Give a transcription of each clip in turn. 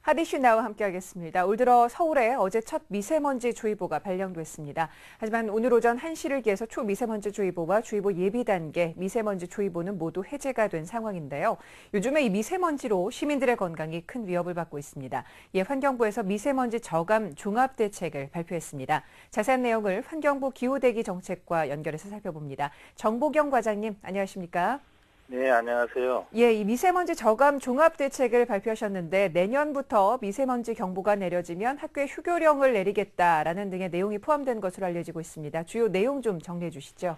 하디슈 나와 함께하겠습니다. 올 들어 서울에 어제 첫 미세먼지 주의보가 발령됐습니다. 하지만 오늘 오전 1시를 기해서 초미세먼지 주의보와 주의보 예비 단계 미세먼지 주의보는 모두 해제가 된 상황인데요. 요즘에 이 미세먼지로 시민들의 건강이 큰 위협을 받고 있습니다. 이에 환경부에서 미세먼지 저감 종합 대책을 발표했습니다. 자세한 내용을 환경부 기후대기 정책과 연결해서 살펴봅니다. 정보경 과장님, 안녕하십니까? 네, 안녕하세요. 예, 이 미세먼지 저감 종합 대책을 발표하셨는데 내년부터 미세먼지 경보가 내려지면 학교에 휴교령을 내리겠다라는 등의 내용이 포함된 것으로 알려지고 있습니다. 주요 내용 좀 정리해 주시죠.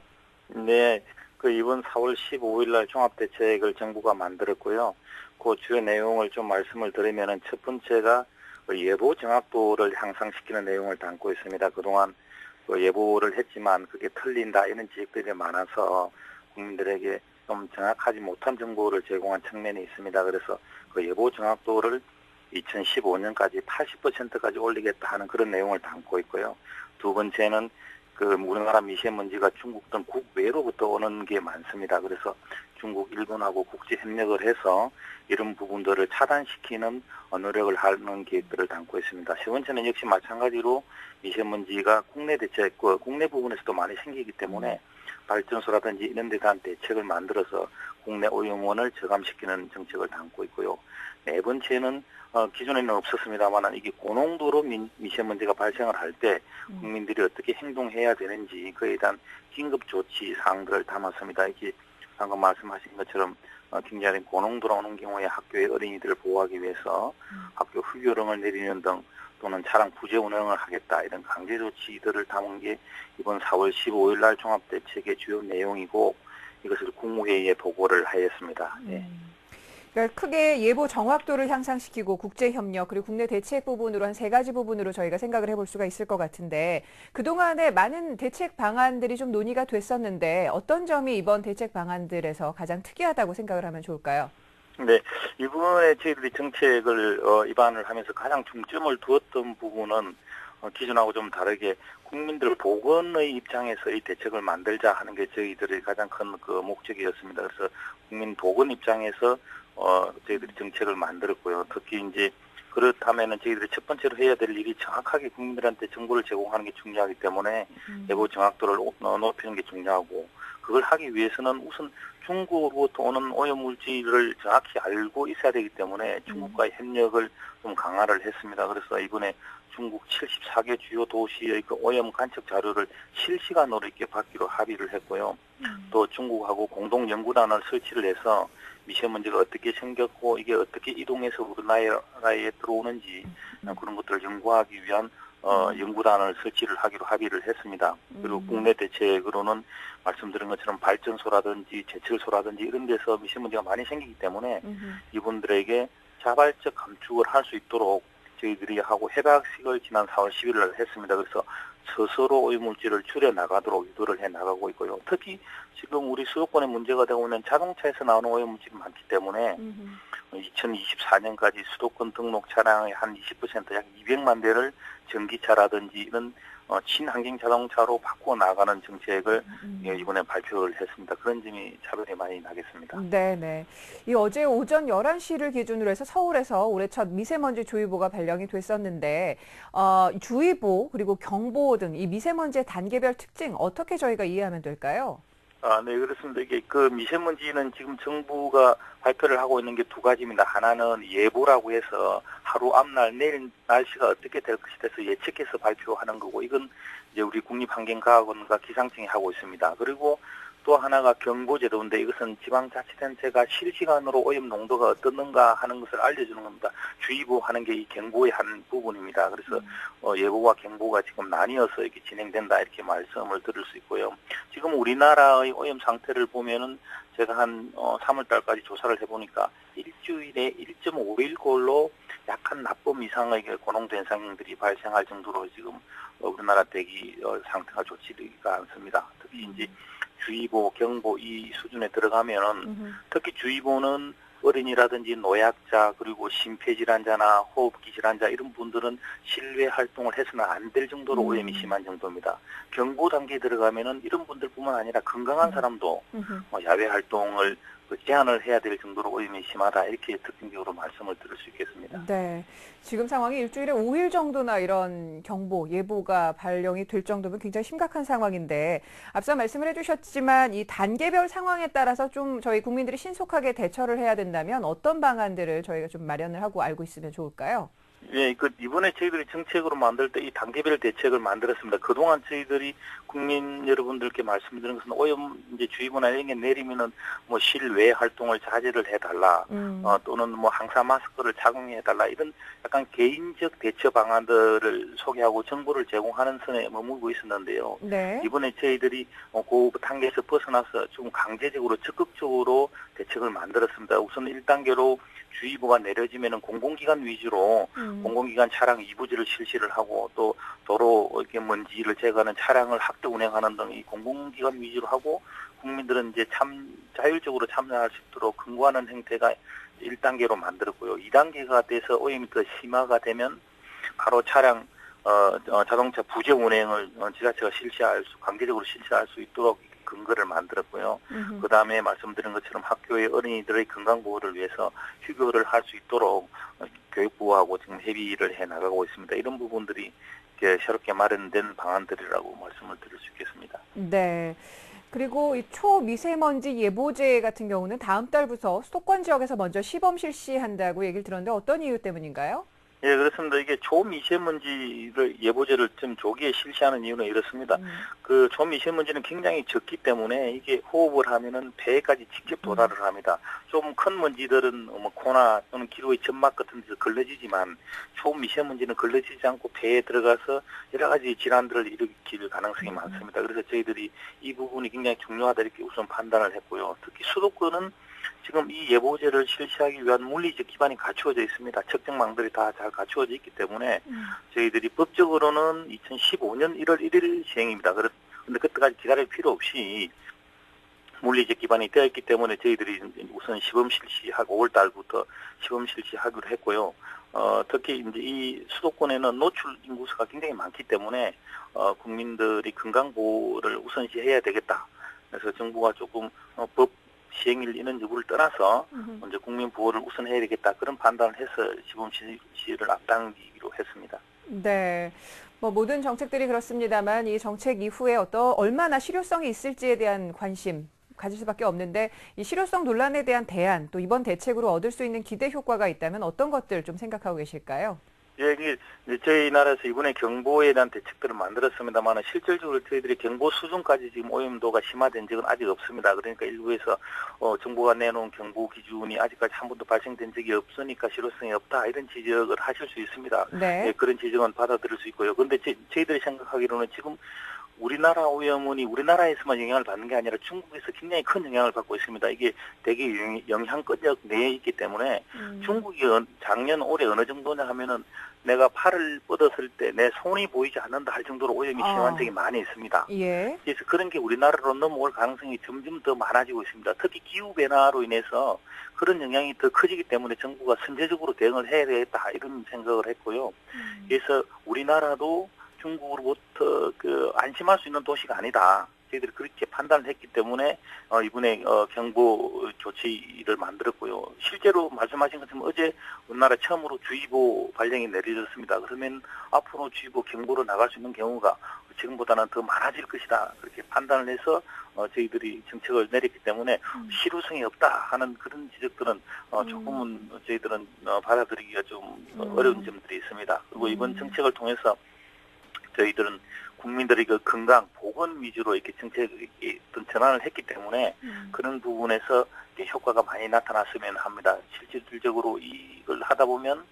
네, 이번 4월 15일 날 종합대책을 정부가 만들었고요. 그 주요 내용을 좀 말씀을 드리면은 첫 번째가 예보 정확도를 향상시키는 내용을 담고 있습니다. 그동안 예보를 했지만 그게 틀린다 이런 지적들이 많아서 국민들에게 좀 정확하지 못한 정보를 제공한 측면이 있습니다. 그래서 예보 정확도를 2015년까지 80%까지 올리겠다 하는 그런 내용을 담고 있고요. 두 번째는 우리나라 미세먼지가 중국 등 국외로부터 오는 게 많습니다. 그래서 중국, 일본하고 국제 협력을 해서 이런 부분들을 차단시키는 노력을 하는 계획들을 담고 있습니다. 세 번째는 역시 마찬가지로 미세먼지가 국내 대책, 국내 부분에서도 많이 생기기 때문에 발전소라든지 이런 데 대한 대책을 만들어서 국내 오염원을 저감시키는 정책을 담고 있고요. 네 번째는 기존에는 없었습니다만 이게 고농도로 미세먼지가 발생을 할 때 국민들이 어떻게 행동해야 되는지 그에 대한 긴급 조치 사항들을 담았습니다. 이게 방금 말씀하신 것처럼 굉장히 고농도로 오는 경우에 학교의 어린이들을 보호하기 위해서 학교 휴교령을 내리는 등 또는 차량 부재 운행을 하겠다 이런 강제 조치들을 담은 게 이번 4월 15일 날 종합대책의 주요 내용이고 이것을 국무회의에 보고를 하였습니다. 네. 그러니까 크게 예보 정확도를 향상시키고 국제협력 그리고 국내 대책 부분으로 한 세 가지 부분으로 저희가 생각을 해볼 수가 있을 것 같은데 그동안에 많은 대책 방안들이 좀 논의가 됐었는데 어떤 점이 이번 대책 방안들에서 가장 특이하다고 생각을 하면 좋을까요? 네, 이번에 저희들이 정책을 입안을 하면서 가장 중점을 두었던 부분은 기존하고 좀 다르게 국민들 보건의 입장에서 이 대책을 만들자 하는 게 저희들의 가장 큰 목적이었습니다. 그래서 국민 보건 입장에서 저희들이 정책을 만들었고요. 특히 이제 그렇다면은 저희들이 첫 번째로 해야 될 일이 정확하게 국민들한테 정보를 제공하는 게 중요하기 때문에 예보 정확도를 높이는 게 중요하고 그걸 하기 위해서는 우선 중국으로부터 오는 오염물질을 정확히 알고 있어야 되기 때문에 중국과의 협력을 좀 강화를 했습니다. 그래서 이번에 중국 74개 주요 도시의 오염 관측 자료를 실시간으로 이렇게 받기로 합의를 했고요. 또 중국하고 공동 연구단을 설치를 해서 미세먼지가 어떻게 생겼고 이게 어떻게 이동해서 우리나라에 들어오는지 그런 것들을 연구하기 위한 연구단을 설치를 하기로 합의를 했습니다. 그리고 국내 대책으로는 말씀드린 것처럼 발전소라든지 제철소라든지 이런 데서 미세먼지가 많이 생기기 때문에 이분들에게 자발적 감축을 할 수 있도록 저희들이 하고 해박식을 지난 4월 11일 날 했습니다. 그래서 스스로 오염물질을 줄여나가도록 유도를 해나가고 있고요. 특히 지금 우리 수도권에 문제가 되고 있는 자동차에서 나오는 오염물질이 많기 때문에 2024년까지 수도권 등록 차량의 한 20%, 약 200만 대를 전기차라든지 이런 친환경 자동차로 바꾸어 나가는 정책을 이번에 발표를 했습니다. 그런 점이 차별이 많이 나겠습니다. 네네. 이 어제 오전 11시를 기준으로 해서 서울에서 올해 첫 미세먼지 주의보가 발령이 됐었는데 주의보 그리고 경보 등 이 미세먼지의 단계별 특징 어떻게 저희가 이해하면 될까요? 네, 그렇습니다. 이게 미세먼지는 지금 정부가 발표를 하고 있는 게 두 가지입니다. 하나는 예보라고 해서 하루 앞날 내일 날씨가 어떻게 될 것이 돼서 예측해서 발표하는 거고 이건 이제 우리 국립환경과학원과 기상청이 하고 있습니다. 그리고 또 하나가 경보제도인데 이것은 지방자치단체가 실시간으로 오염 농도가 어떻는가 하는 것을 알려주는 겁니다. 주의보 하는 게 이 경보의 한 부분입니다. 그래서 예보와 경보가 지금 나뉘어서 이렇게 진행된다 이렇게 말씀을 드릴 수 있고요. 지금 우리나라의 오염 상태를 보면은 제가 한 3월 달까지 조사를 해보니까 일주일에 1.5일꼴로 약한 나쁨 이상의 고농도 현상들이 발생할 정도로 지금 우리나라 대기 상태가 좋지가 않습니다. 특히 이제 주의보, 경보 이 수준에 들어가면은 특히 주의보는 어린이라든지 노약자 그리고 심폐질환자나 호흡기 질환자 이런 분들은 실외 활동을 해서는 안 될 정도로 오염이 심한 정도입니다. 경보 단계에 들어가면은 이런 분들뿐만 아니라 건강한 사람도 야외 활동을 제한을 해야 될 정도로 오염이 심하다 이렇게 특징적으로 말씀을 드릴 수 있겠습니다. 네. 지금 상황이 일주일에 5일 정도나 이런 경보, 예보가 발령이 될 정도면 굉장히 심각한 상황인데 앞서 말씀을 해주셨지만 이 단계별 상황에 따라서 좀 저희 국민들이 신속하게 대처를 해야 된다면 어떤 방안들을 저희가 좀 마련을 하고 알고 있으면 좋을까요? 예, 이번에 저희들이 정책으로 만들 때 이 단계별 대책을 만들었습니다. 그동안 저희들이 국민 여러분들께 말씀드린 것은 오염 이제 주의보나 이런 게 내리면은 뭐 실외 활동을 자제를 해달라, 또는 뭐 항상 마스크를 착용해달라 이런 약간 개인적 대처 방안들을 소개하고 정보를 제공하는 선에 머물고 있었는데요. 네. 이번에 저희들이 그 단계에서 벗어나서 좀 강제적으로 적극적으로 대책을 만들었습니다. 우선 1단계로 주의보가 내려지면은 공공기관 위주로 공공기관 차량 이부지를 실시를 하고 또 도로 이렇게 먼지를 제거하는 차량을 학대 운행하는 등 이 공공기관 위주로 하고 국민들은 이제 자율적으로 참여할 수 있도록 권고하는 행태가 1단계로 만들었고요. 2단계가 돼서 오염이 더 심화가 되면 바로 차량 자동차 부재 운행을 지자체가 강제적으로 실시할 수 있도록 근거를 만들었고요. 그다음에 말씀드린 것처럼 학교의 어린이들의 건강 보호를 위해서 휴교를 할 수 있도록 교육부하고 지금 협의를 해 나가고 있습니다. 이런 부분들이 이렇게 새롭게 마련된 방안들이라고 말씀을 드릴 수 있겠습니다. 네. 그리고 이 초미세먼지 예보제 같은 경우는 다음 달부터 수도권 지역에서 먼저 시범 실시한다고 얘기를 들었는데 어떤 이유 때문인가요? 예, 그렇습니다. 이게 초미세먼지를 예보제를 좀 조기에 실시하는 이유는 이렇습니다. 그 초미세먼지는 굉장히 적기 때문에 이게 호흡을 하면은 폐에까지 직접 도달을 합니다. 좀 큰 먼지들은 뭐 코나 또는 기로의 점막 같은 데서 걸러지지만 초미세먼지는 걸러지지 않고 폐에 들어가서 여러 가지 질환들을 일으킬 가능성이 많습니다. 그래서 저희들이 이 부분이 굉장히 중요하다 이렇게 우선 판단을 했고요. 특히 수도권은 지금 이 예보제를 실시하기 위한 물리적 기반이 갖추어져 있습니다. 측정망들이 다 잘 갖추어져 있기 때문에 저희들이 법적으로는 2015년 1월 1일 시행입니다. 그런데 그때까지 기다릴 필요 없이 물리적 기반이 되어 있기 때문에 저희들이 우선 시범 실시하고 5월 달부터 시범 실시하기로 했고요. 특히 이제 이 수도권에는 노출 인구수가 굉장히 많기 때문에 국민들이 건강 보호를 우선시해야 되겠다. 그래서 정부가 조금 법 시행일 이런 여부를 떠나서 먼저 국민 보호를 우선해야 되겠다. 그런 판단을 해서 시범 실시를 앞당기기로 했습니다. 네. 뭐 모든 정책들이 그렇습니다만 이 정책 이후에 얼마나 실효성이 있을지에 대한 관심 가질 수밖에 없는데 이 실효성 논란에 대한 대안 또 이번 대책으로 얻을 수 있는 기대 효과가 있다면 어떤 것들 좀 생각하고 계실까요? 예, 이게 저희 나라에서 이번에 경보에 대한 대책들을 만들었습니다만 실질적으로 저희들이 경보 수준까지 지금 오염도가 심화된 적은 아직 없습니다. 그러니까 일부에서 정부가 내놓은 경보 기준이 아직까지 한 번도 발생된 적이 없으니까 실효성이 없다 이런 지적을 하실 수 있습니다. 네. 예, 그런 지적은 받아들일 수 있고요. 그런데 저희들이 생각하기로는 지금 우리나라 오염이 우리나라에서만 영향을 받는 게 아니라 중국에서 굉장히 큰 영향을 받고 있습니다. 이게 되게 영향권역 내에 있기 때문에 중국이 작년 올해 어느 정도냐 하면은 내가 팔을 뻗었을 때 내 손이 보이지 않는다 할 정도로 오염이 심한 적이 많이 있습니다. 예. 그래서 그런 게 우리나라로 넘어올 가능성이 점점 더 많아지고 있습니다. 특히 기후변화로 인해서 그런 영향이 더 커지기 때문에 정부가 선제적으로 대응을 해야 되겠다 이런 생각을 했고요. 그래서 우리나라도 중국으로부터 안심할 수 있는 도시가 아니다. 저희들이 그렇게 판단을 했기 때문에 이번에 경보 조치를 만들었고요. 실제로 말씀하신 것처럼 어제 우리나라 처음으로 주의보 발령이 내려졌습니다. 그러면 앞으로 주의보 경보로 나갈 수 있는 경우가 지금보다는 더 많아질 것이다. 그렇게 판단을 해서 저희들이 정책을 내렸기 때문에 실효성이 없다 하는 그런 지적들은 조금은 저희들은 받아들이기가 좀 어려운 점들이 있습니다. 그리고 이번 정책을 통해서 저희들은 국민들의 그 건강, 보건 위주로 이렇게 정책이 전환을 했기 때문에 그런 부분에서 효과가 많이 나타났으면 합니다. 실질적으로 이걸 하다 보면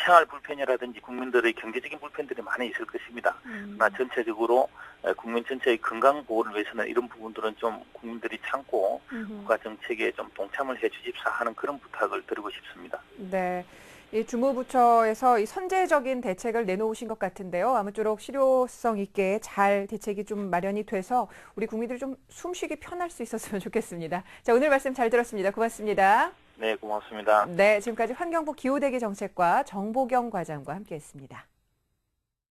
생활 불편이라든지 국민들의 경제적인 불편들이 많이 있을 것입니다. 그러나 전체적으로 국민 전체의 건강 보호를 위해서는 이런 부분들은 좀 국민들이 참고 국가 정책에 좀 동참을 해 주십사 하는 그런 부탁을 드리고 싶습니다. 네. 이 주무부처에서 이 선제적인 대책을 내놓으신 것 같은데요. 아무쪼록 실효성 있게 잘 대책이 좀 마련이 돼서 우리 국민들이 좀 숨쉬기 편할 수 있었으면 좋겠습니다. 자, 오늘 말씀 잘 들었습니다. 고맙습니다. 네, 고맙습니다. 네, 지금까지 환경부 기후대기 정책과 정보경 과장과 함께했습니다.